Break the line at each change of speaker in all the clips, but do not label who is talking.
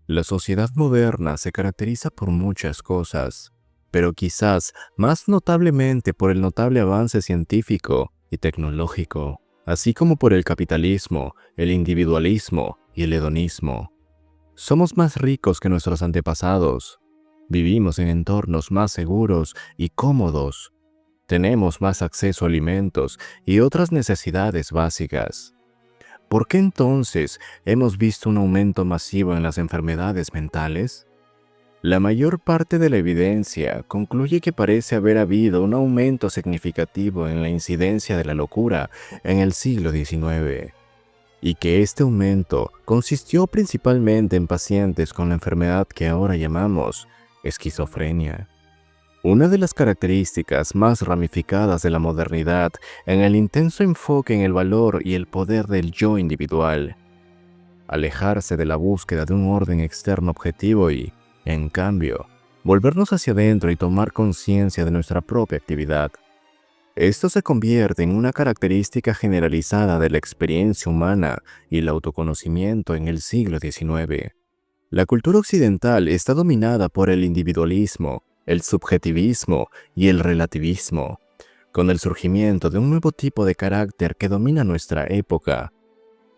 La sociedad moderna se caracteriza por muchas cosas, pero quizás más notablemente por el notable avance científico y tecnológico, así como por el capitalismo, el individualismo y el hedonismo. Somos más ricos que nuestros antepasados, vivimos en entornos más seguros y cómodos, tenemos más acceso a alimentos y otras necesidades básicas. ¿Por qué entonces hemos visto un aumento masivo en las enfermedades mentales? La mayor parte de la evidencia concluye que parece haber habido un aumento significativo en la incidencia de la locura en el siglo XIX, y que este aumento consistió principalmente en pacientes con la enfermedad que ahora llamamos esquizofrenia. Una de las características más ramificadas de la modernidad en el intenso enfoque en el valor y el poder del yo individual, alejarse de la búsqueda de un orden externo objetivo y, en cambio, volvernos hacia adentro y tomar conciencia de nuestra propia actividad. Esto se convierte en una característica generalizada de la experiencia humana y el autoconocimiento en el siglo XIX. La cultura occidental está dominada por el individualismo, el subjetivismo y el relativismo, con el surgimiento de un nuevo tipo de carácter que domina nuestra época,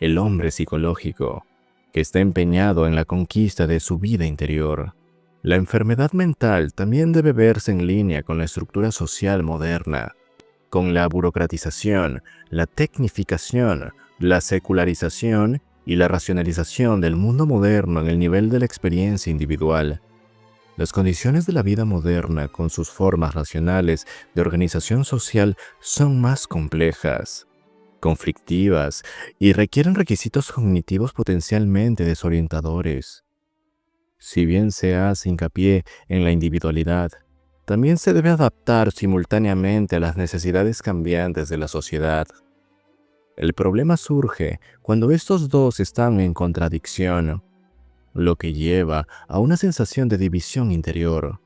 el hombre psicológico, que está empeñado en la conquista de su vida interior. La enfermedad mental también debe verse en línea con la estructura social moderna, con la burocratización, la tecnificación, la secularización y la racionalización del mundo moderno en el nivel de la experiencia individual. Las condiciones de la vida moderna, con sus formas racionales de organización social, son más complejas, conflictivas y requieren requisitos cognitivos potencialmente desorientadores. Si bien se hace hincapié en la individualidad, también se debe adaptar simultáneamente a las necesidades cambiantes de la sociedad. El problema surge cuando estos dos están en contradicción, lo que lleva a una sensación de división interior.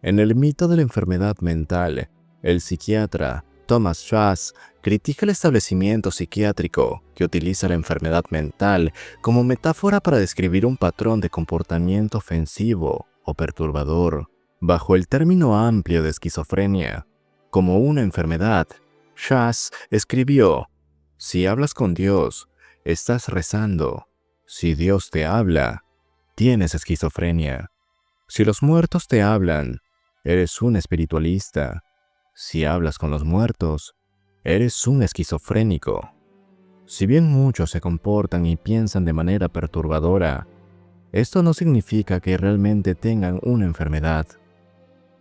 En el mito de la enfermedad mental, el psiquiatra Thomas Szasz critica el establecimiento psiquiátrico que utiliza la enfermedad mental como metáfora para describir un patrón de comportamiento ofensivo o perturbador. Bajo el término amplio de esquizofrenia, como una enfermedad, Szasz escribió: si hablas con Dios, estás rezando. Si Dios te habla, tienes esquizofrenia. Si los muertos te hablan, eres un espiritualista. Si hablas con los muertos, eres un esquizofrénico. Si bien muchos se comportan y piensan de manera perturbadora, esto no significa que realmente tengan una enfermedad.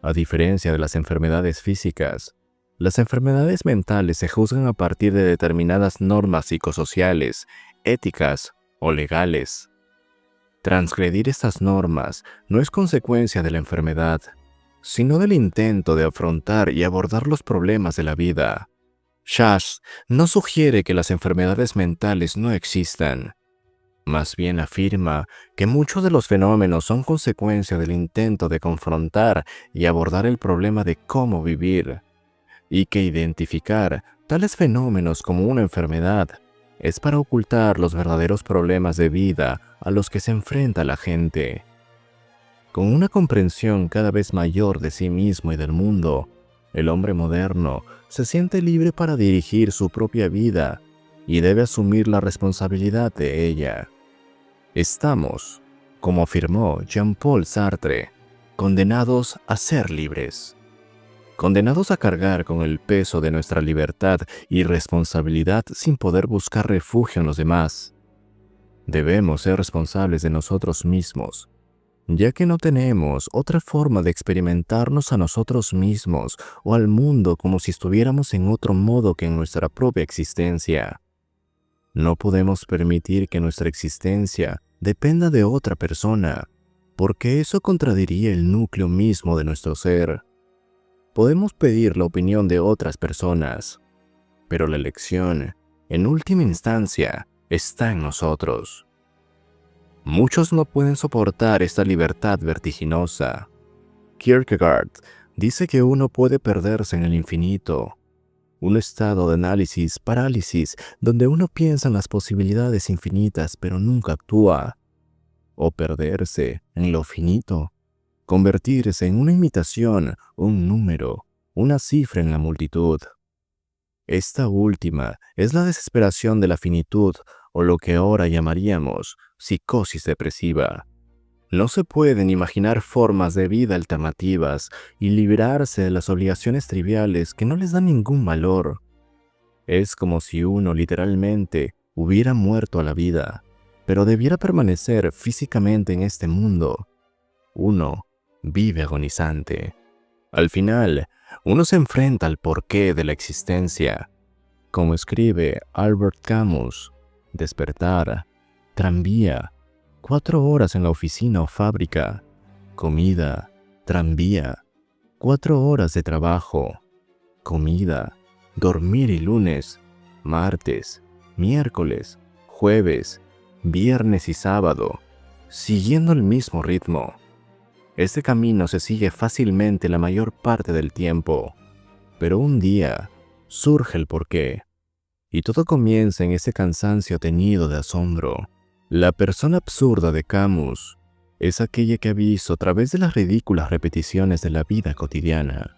A diferencia de las enfermedades físicas, las enfermedades mentales se juzgan a partir de determinadas normas psicosociales, éticas o legales. Transgredir estas normas no es consecuencia de la enfermedad, sino del intento de afrontar y abordar los problemas de la vida. Szasz no sugiere que las enfermedades mentales no existan. Más bien afirma que muchos de los fenómenos son consecuencia del intento de confrontar y abordar el problema de cómo vivir, y que identificar tales fenómenos como una enfermedad es para ocultar los verdaderos problemas de vida a los que se enfrenta la gente. Con una comprensión cada vez mayor de sí mismo y del mundo, el hombre moderno se siente libre para dirigir su propia vida y debe asumir la responsabilidad de ella. Estamos, como afirmó Jean-Paul Sartre, condenados a ser libres, condenados a cargar con el peso de nuestra libertad y responsabilidad sin poder buscar refugio en los demás. Debemos ser responsables de nosotros mismos, ya que no tenemos otra forma de experimentarnos a nosotros mismos o al mundo como si estuviéramos en otro modo que en nuestra propia existencia. No podemos permitir que nuestra existencia dependa de otra persona, porque eso contradiría el núcleo mismo de nuestro ser. Podemos pedir la opinión de otras personas, pero la elección, en última instancia, está en nosotros. Muchos no pueden soportar esta libertad vertiginosa. Kierkegaard dice que uno puede perderse en el infinito, un estado de análisis, parálisis, donde uno piensa en las posibilidades infinitas pero nunca actúa. o perderse en lo finito, convertirse en una imitación, un número, una cifra en la multitud. Esta última es la desesperación de la finitud o lo que ahora llamaríamos psicosis depresiva. No se pueden imaginar formas de vida alternativas y librarse de las obligaciones triviales que no les dan ningún valor. Es como si uno literalmente hubiera muerto a la vida, pero debiera permanecer físicamente en este mundo. Uno vive agonizante. Al final, uno se enfrenta al porqué de la existencia. Como escribe Albert Camus, despertar, tranvía, 4 horas en la oficina o fábrica, comida, tranvía, 4 horas de trabajo, comida, dormir y lunes, martes, miércoles, jueves, viernes y sábado, siguiendo el mismo ritmo. Este camino se sigue fácilmente la mayor parte del tiempo, pero un día surge el porqué, y todo comienza en ese cansancio teñido de asombro. La persona absurda de Camus es aquella que ha visto a través de las ridículas repeticiones de la vida cotidiana.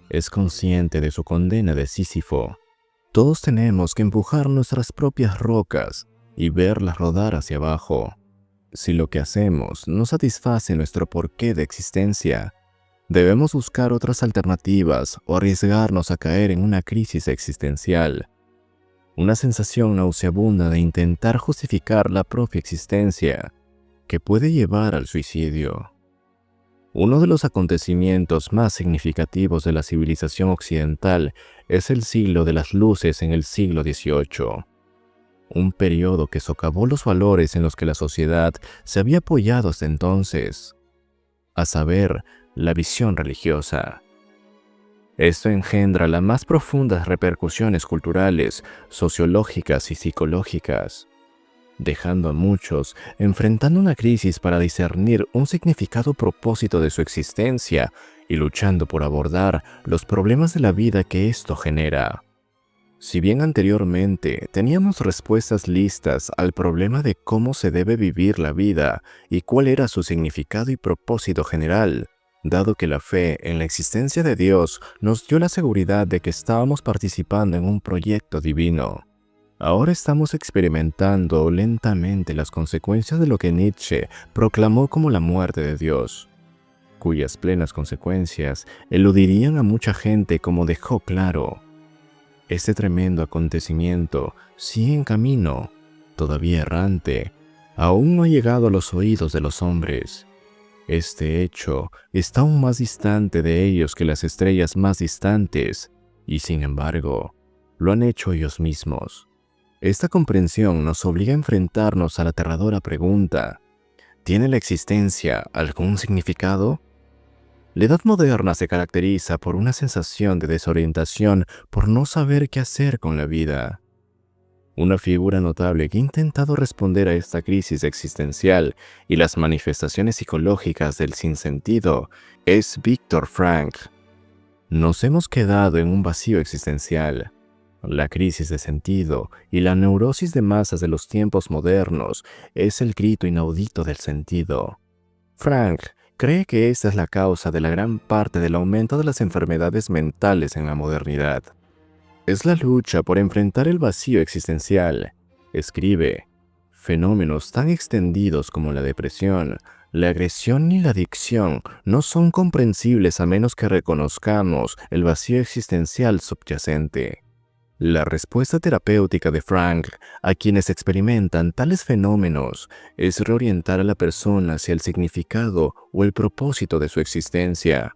Es consciente de su condena de Sísifo. Todos tenemos que empujar nuestras propias rocas y verlas rodar hacia abajo. Si lo que hacemos no satisface nuestro porqué de existencia, debemos buscar otras alternativas o arriesgarnos a caer en una crisis existencial. Una sensación nauseabunda de intentar justificar la propia existencia, que puede llevar al suicidio. Uno de los acontecimientos más significativos de la civilización occidental es el siglo de las luces en el siglo XVIII. Un periodo que socavó los valores en los que la sociedad se había apoyado hasta entonces, a saber, la visión religiosa. Esto engendra las más profundas repercusiones culturales, sociológicas y psicológicas, dejando a muchos enfrentando una crisis para discernir un significado propósito de su existencia y luchando por abordar los problemas de la vida que esto genera. Si bien anteriormente teníamos respuestas listas al problema de cómo se debe vivir la vida y cuál era su significado y propósito general, dado que la fe en la existencia de Dios nos dio la seguridad de que estábamos participando en un proyecto divino, ahora estamos experimentando lentamente las consecuencias de lo que Nietzsche proclamó como la muerte de Dios, cuyas plenas consecuencias eludirían a mucha gente, como dejó claro. Este tremendo acontecimiento sigue en camino, todavía errante, aún no ha llegado a los oídos de los hombres. Este hecho está aún más distante de ellos que las estrellas más distantes, y sin embargo, lo han hecho ellos mismos. Esta comprensión nos obliga a enfrentarnos a la aterradora pregunta: ¿tiene la existencia algún significado? La edad moderna se caracteriza por una sensación de desorientación por no saber qué hacer con la vida. Una figura notable que ha intentado responder a esta crisis existencial y las manifestaciones psicológicas del sinsentido es Viktor Frankl. Nos hemos quedado en un vacío existencial. La crisis de sentido y la neurosis de masas de los tiempos modernos es el grito inaudito del sentido. Frankl cree que esta es la causa de la gran parte del aumento de las enfermedades mentales en la modernidad. Es la lucha por enfrentar el vacío existencial. Escribe: fenómenos tan extendidos como la depresión, la agresión y la adicción no son comprensibles a menos que reconozcamos el vacío existencial subyacente. La respuesta terapéutica de Frankl a quienes experimentan tales fenómenos es reorientar a la persona hacia el significado o el propósito de su existencia.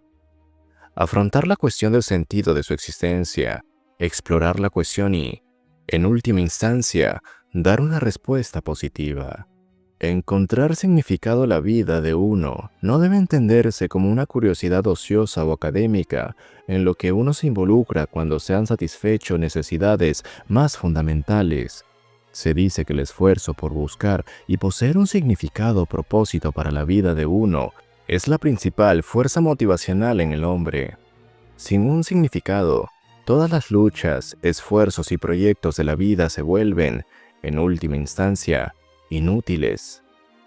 Afrontar la cuestión del sentido de su existencia, explorar la cuestión y, en última instancia, dar una respuesta positiva. Encontrar significado a la vida de uno no debe entenderse como una curiosidad ociosa o académica en lo que uno se involucra cuando se han satisfecho necesidades más fundamentales. Se dice que el esfuerzo por buscar y poseer un significado o propósito para la vida de uno es la principal fuerza motivacional en el hombre. Sin un significado, todas las luchas, esfuerzos y proyectos de la vida se vuelven, en última instancia, inútiles.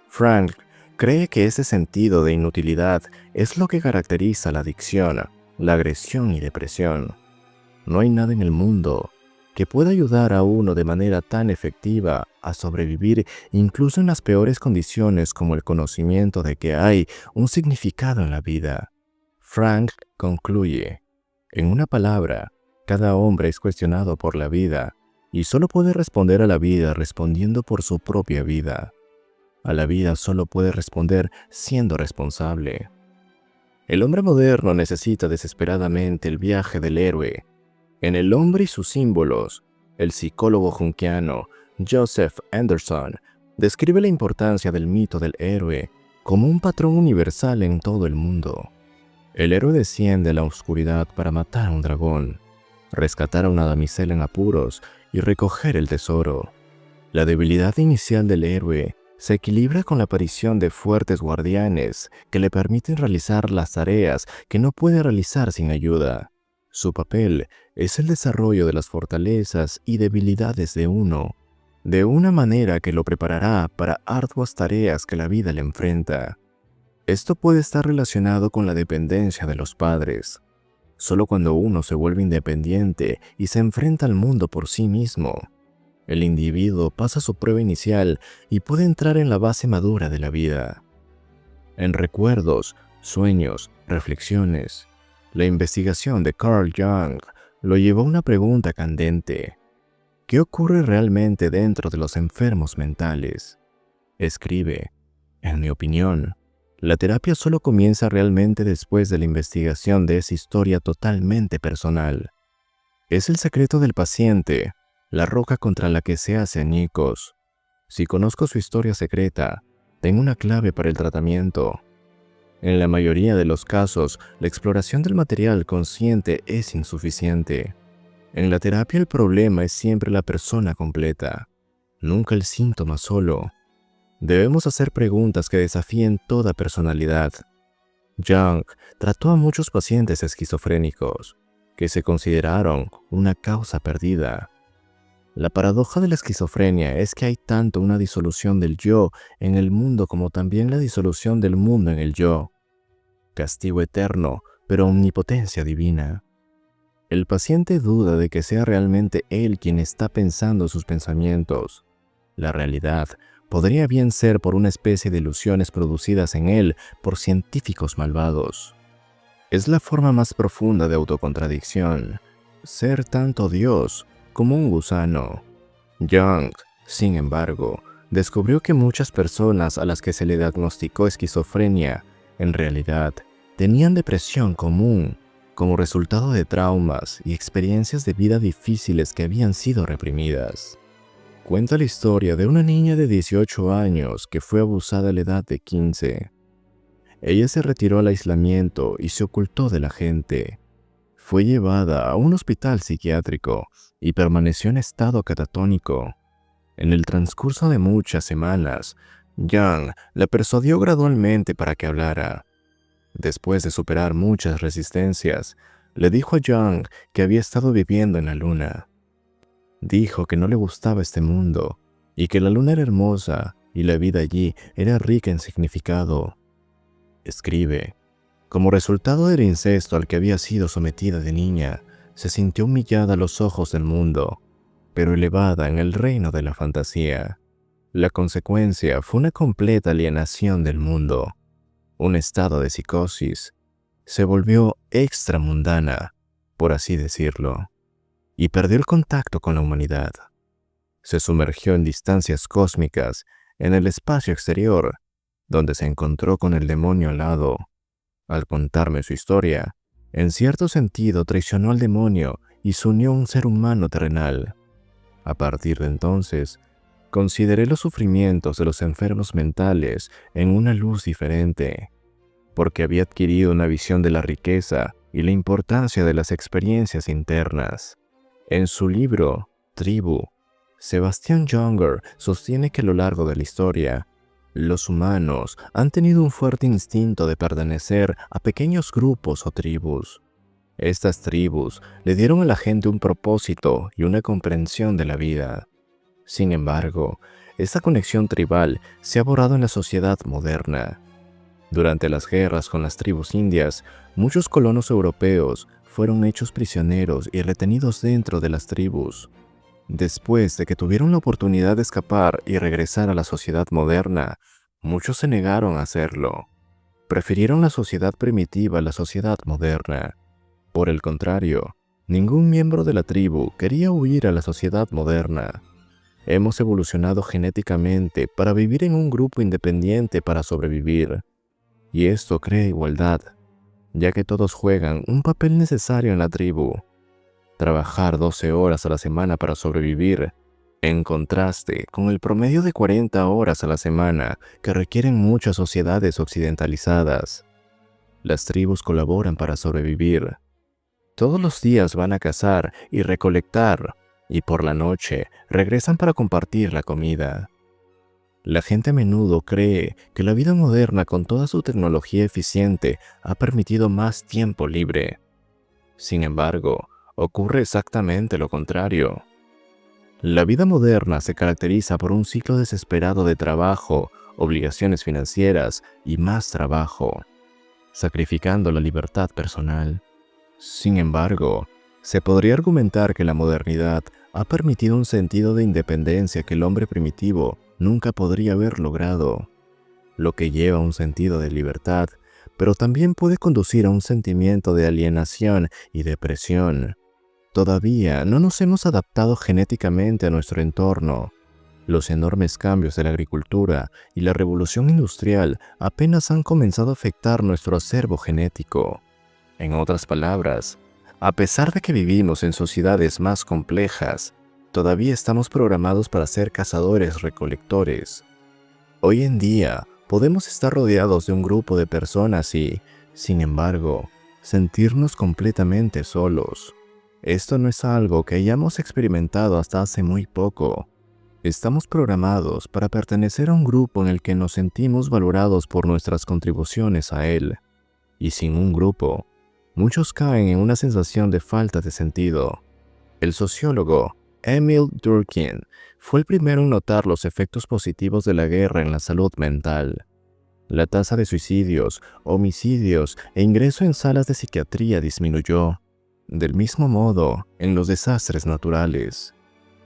Frankl Cree que ese sentido de inutilidad es lo que caracteriza la adicción, la agresión y depresión. No hay nada en el mundo que pueda ayudar a uno de manera tan efectiva a sobrevivir incluso en las peores condiciones como el conocimiento de que hay un significado en la vida. Frank concluye, en una palabra, cada hombre es cuestionado por la vida y solo puede responder a la vida respondiendo por su propia vida. A la vida solo puede responder siendo responsable. El hombre moderno necesita desesperadamente el viaje del héroe. En El hombre y sus símbolos, el psicólogo junguiano Joseph Anderson describe la importancia del mito del héroe como un patrón universal en todo el mundo. El héroe desciende a la oscuridad para matar a un dragón, rescatar a una damisela en apuros y recoger el tesoro. La debilidad inicial del héroe se equilibra con la aparición de fuertes guardianes que le permiten realizar las tareas que no puede realizar sin ayuda. Su papel es el desarrollo de las fortalezas y debilidades de uno, de una manera que lo preparará para arduas tareas que la vida le enfrenta. Esto puede estar relacionado con la dependencia de los padres. Solo cuando uno se vuelve independiente y se enfrenta al mundo por sí mismo, el individuo pasa su prueba inicial y puede entrar en la base madura de la vida. En recuerdos, sueños, reflexiones, la investigación de Carl Jung lo llevó a una pregunta candente. ¿Qué ocurre realmente dentro de los enfermos mentales? Escribe, en mi opinión, la terapia solo comienza realmente después de la investigación de esa historia totalmente personal. Es el secreto del paciente, la roca contra la que se hace añicos. Si conozco su historia secreta, tengo una clave para el tratamiento. En la mayoría de los casos, la exploración del material consciente es insuficiente. En la terapia el problema es siempre la persona completa, nunca el síntoma solo. Debemos hacer preguntas que desafíen toda personalidad. Jung trató a muchos pacientes esquizofrénicos, que se consideraron una causa perdida. La paradoja de la esquizofrenia es que hay tanto una disolución del yo en el mundo como también la disolución del mundo en el yo. Castigo eterno, pero omnipotencia divina. El paciente duda de que sea realmente él quien está pensando sus pensamientos. La realidad podría bien ser por una especie de ilusiones producidas en él por científicos malvados. Es la forma más profunda de autocontradicción, ser tanto Dios como un gusano. Jung, sin embargo, descubrió que muchas personas a las que se le diagnosticó esquizofrenia, en realidad, tenían depresión común, como resultado de traumas y experiencias de vida difíciles que habían sido reprimidas. Cuenta la historia de una niña de 18 años que fue abusada a la edad de 15. Ella se retiró al aislamiento y se ocultó de la gente. Fue llevada a un hospital psiquiátrico y permaneció en estado catatónico. En el transcurso de muchas semanas, Jung la persuadió gradualmente para que hablara. Después de superar muchas resistencias, le dijo a Jung que había estado viviendo en la luna. Dijo que no le gustaba este mundo y que la luna era hermosa y la vida allí era rica en significado. Escribe, como resultado del incesto al que había sido sometida de niña, se sintió humillada a los ojos del mundo, pero elevada en el reino de la fantasía. La consecuencia fue una completa alienación del mundo, un estado de psicosis. Se volvió extramundana, por así decirlo, y perdió el contacto con la humanidad. Se sumergió en distancias cósmicas, en el espacio exterior, donde se encontró con el demonio al lado. Al contarme su historia, en cierto sentido traicionó al demonio y se unió a un ser humano terrenal. A partir de entonces, consideré los sufrimientos de los enfermos mentales en una luz diferente, porque había adquirido una visión de la riqueza y la importancia de las experiencias internas. En su libro, Tribu, Sebastian Junger sostiene que a lo largo de la historia, los humanos han tenido un fuerte instinto de pertenecer a pequeños grupos o tribus. Estas tribus le dieron a la gente un propósito y una comprensión de la vida. Sin embargo, esta conexión tribal se ha borrado en la sociedad moderna. Durante las guerras con las tribus indias, muchos colonos europeos fueron hechos prisioneros y retenidos dentro de las tribus. Después de que tuvieron la oportunidad de escapar y regresar a la sociedad moderna, muchos se negaron a hacerlo. Prefirieron la sociedad primitiva a la sociedad moderna. Por el contrario, ningún miembro de la tribu quería huir a la sociedad moderna. Hemos evolucionado genéticamente para vivir en un grupo independiente para sobrevivir. Y esto crea igualdad, ya que todos juegan un papel necesario en la tribu. Trabajar 12 horas a la semana para sobrevivir, en contraste con el promedio de 40 horas a la semana que requieren muchas sociedades occidentalizadas. Las tribus colaboran para sobrevivir. Todos los días van a cazar y recolectar, y por la noche regresan para compartir la comida. La gente a menudo cree que la vida moderna con toda su tecnología eficiente ha permitido más tiempo libre. Sin embargo, ocurre exactamente lo contrario. La vida moderna se caracteriza por un ciclo desesperado de trabajo, obligaciones financieras y más trabajo, sacrificando la libertad personal. Sin embargo, se podría argumentar que la modernidad ha permitido un sentido de independencia que el hombre primitivo nunca podría haber logrado, lo que lleva a un sentido de libertad, pero también puede conducir a un sentimiento de alienación y depresión. Todavía no nos hemos adaptado genéticamente a nuestro entorno. Los enormes cambios de la agricultura y la revolución industrial apenas han comenzado a afectar nuestro acervo genético. En otras palabras, a pesar de que vivimos en sociedades más complejas, todavía estamos programados para ser cazadores-recolectores. Hoy en día, podemos estar rodeados de un grupo de personas y, sin embargo, sentirnos completamente solos. Esto no es algo que hayamos experimentado hasta hace muy poco. Estamos programados para pertenecer a un grupo en el que nos sentimos valorados por nuestras contribuciones a él. Y sin un grupo, muchos caen en una sensación de falta de sentido. El sociólogo Emil Durkheim fue el primero en notar los efectos positivos de la guerra en la salud mental. La tasa de suicidios, homicidios e ingreso en salas de psiquiatría disminuyó. Del mismo modo, en los desastres naturales,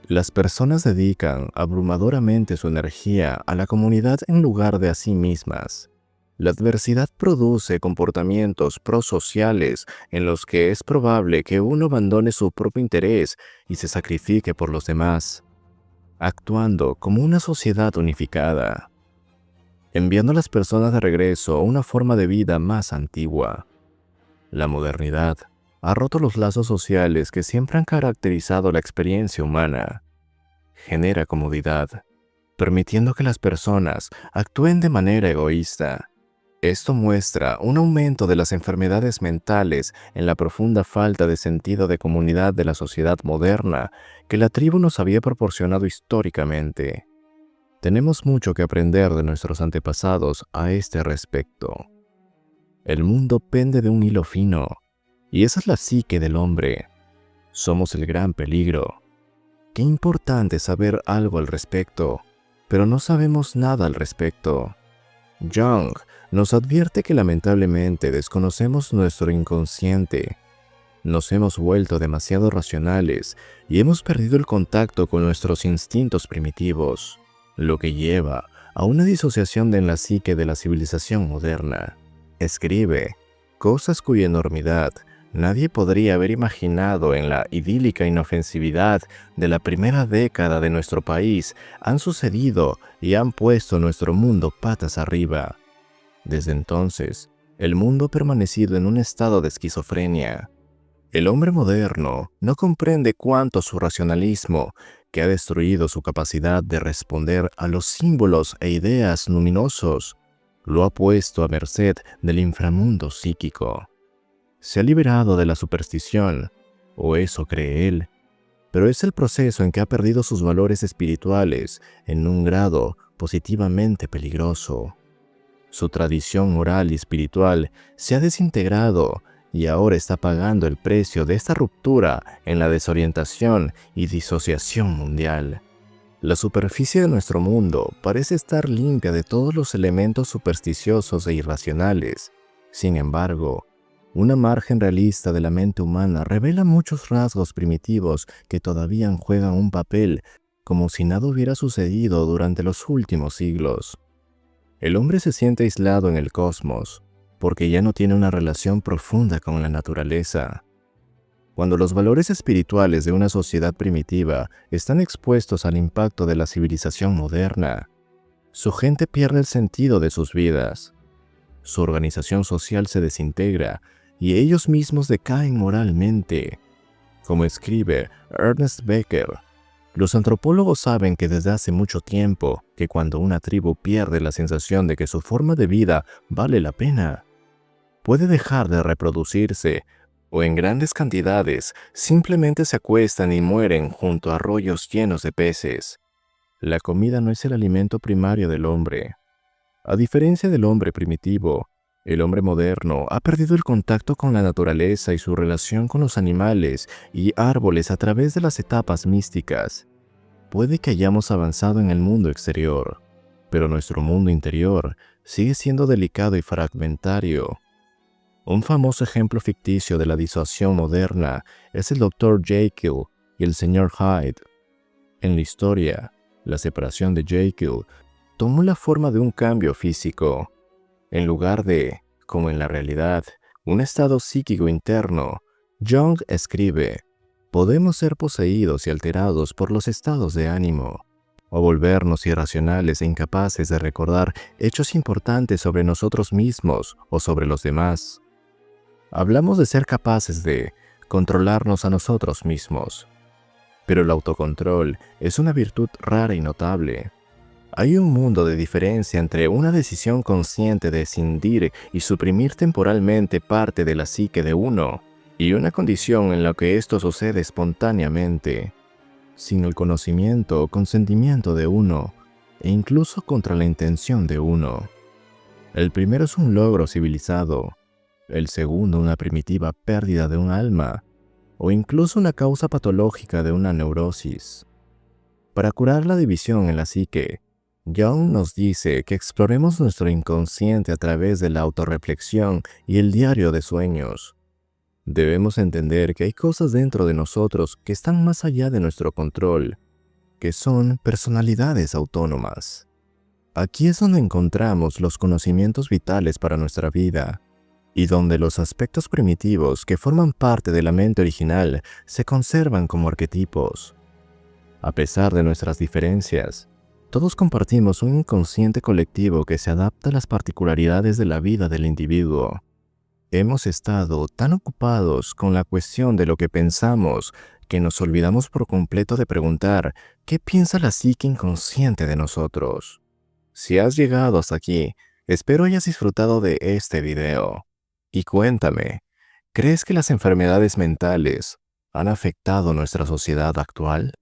las personas dedican abrumadoramente su energía a la comunidad en lugar de a sí mismas. La adversidad produce comportamientos prosociales en los que es probable que uno abandone su propio interés y se sacrifique por los demás, actuando como una sociedad unificada, enviando a las personas de regreso a una forma de vida más antigua. La modernidad ha roto los lazos sociales que siempre han caracterizado la experiencia humana. Genera comodidad, permitiendo que las personas actúen de manera egoísta. Esto muestra un aumento de las enfermedades mentales en la profunda falta de sentido de comunidad de la sociedad moderna que la tribu nos había proporcionado históricamente. Tenemos mucho que aprender de nuestros antepasados a este respecto. El mundo pende de un hilo fino, y esa es la psique del hombre. Somos el gran peligro. Qué importante saber algo al respecto, pero no sabemos nada al respecto. Jung nos advierte que lamentablemente desconocemos nuestro inconsciente. Nos hemos vuelto demasiado racionales y hemos perdido el contacto con nuestros instintos primitivos, lo que lleva a una disociación en la psique de la civilización moderna. Escribe, cosas cuya enormidad nadie podría haber imaginado en la idílica inofensividad de la primera década de nuestro país han sucedido y han puesto nuestro mundo patas arriba. Desde entonces, el mundo ha permanecido en un estado de esquizofrenia. El hombre moderno no comprende cuánto su racionalismo, que ha destruido su capacidad de responder a los símbolos e ideas luminosos, lo ha puesto a merced del inframundo psíquico. Se ha liberado de la superstición, o eso cree él, pero es el proceso en que ha perdido sus valores espirituales en un grado positivamente peligroso. Su tradición moral y espiritual se ha desintegrado y ahora está pagando el precio de esta ruptura en la desorientación y disociación mundial. La superficie de nuestro mundo parece estar limpia de todos los elementos supersticiosos e irracionales. Sin embargo, una margen realista de la mente humana revela muchos rasgos primitivos que todavía juegan un papel como si nada hubiera sucedido durante los últimos siglos. El hombre se siente aislado en el cosmos porque ya no tiene una relación profunda con la naturaleza. Cuando los valores espirituales de una sociedad primitiva están expuestos al impacto de la civilización moderna, su gente pierde el sentido de sus vidas. Su organización social se desintegra y ellos mismos decaen moralmente. Como escribe Ernest Becker, los antropólogos saben que desde hace mucho tiempo que cuando una tribu pierde la sensación de que su forma de vida vale la pena, puede dejar de reproducirse o en grandes cantidades simplemente se acuestan y mueren junto a arroyos llenos de peces. La comida no es el alimento primario del hombre. A diferencia del hombre primitivo, el hombre moderno ha perdido el contacto con la naturaleza y su relación con los animales y árboles a través de las etapas místicas. Puede que hayamos avanzado en el mundo exterior, pero nuestro mundo interior sigue siendo delicado y fragmentario. Un famoso ejemplo ficticio de la disociación moderna es el Dr. Jekyll y el Sr. Hyde. En la historia, la separación de Jekyll tomó la forma de un cambio físico. En lugar de, como en la realidad, un estado psíquico interno, Jung escribe: podemos ser poseídos y alterados por los estados de ánimo, o volvernos irracionales e incapaces de recordar hechos importantes sobre nosotros mismos o sobre los demás. Hablamos de ser capaces de controlarnos a nosotros mismos, pero el autocontrol es una virtud rara y notable. Hay un mundo de diferencia entre una decisión consciente de escindir y suprimir temporalmente parte de la psique de uno y una condición en la que esto sucede espontáneamente, sin el conocimiento o consentimiento de uno, e incluso contra la intención de uno. El primero es un logro civilizado, el segundo una primitiva pérdida de un alma, o incluso una causa patológica de una neurosis. Para curar la división en la psique, Jung nos dice que exploremos nuestro inconsciente a través de la autorreflexión y el diario de sueños. Debemos entender que hay cosas dentro de nosotros que están más allá de nuestro control, que son personalidades autónomas. Aquí es donde encontramos los conocimientos vitales para nuestra vida, y donde los aspectos primitivos que forman parte de la mente original se conservan como arquetipos. A pesar de nuestras diferencias, todos compartimos un inconsciente colectivo que se adapta a las particularidades de la vida del individuo. Hemos estado tan ocupados con la cuestión de lo que pensamos que nos olvidamos por completo de preguntar qué piensa la psique inconsciente de nosotros. Si has llegado hasta aquí, espero hayas disfrutado de este video. Y cuéntame, ¿crees que las enfermedades mentales han afectado nuestra sociedad actual?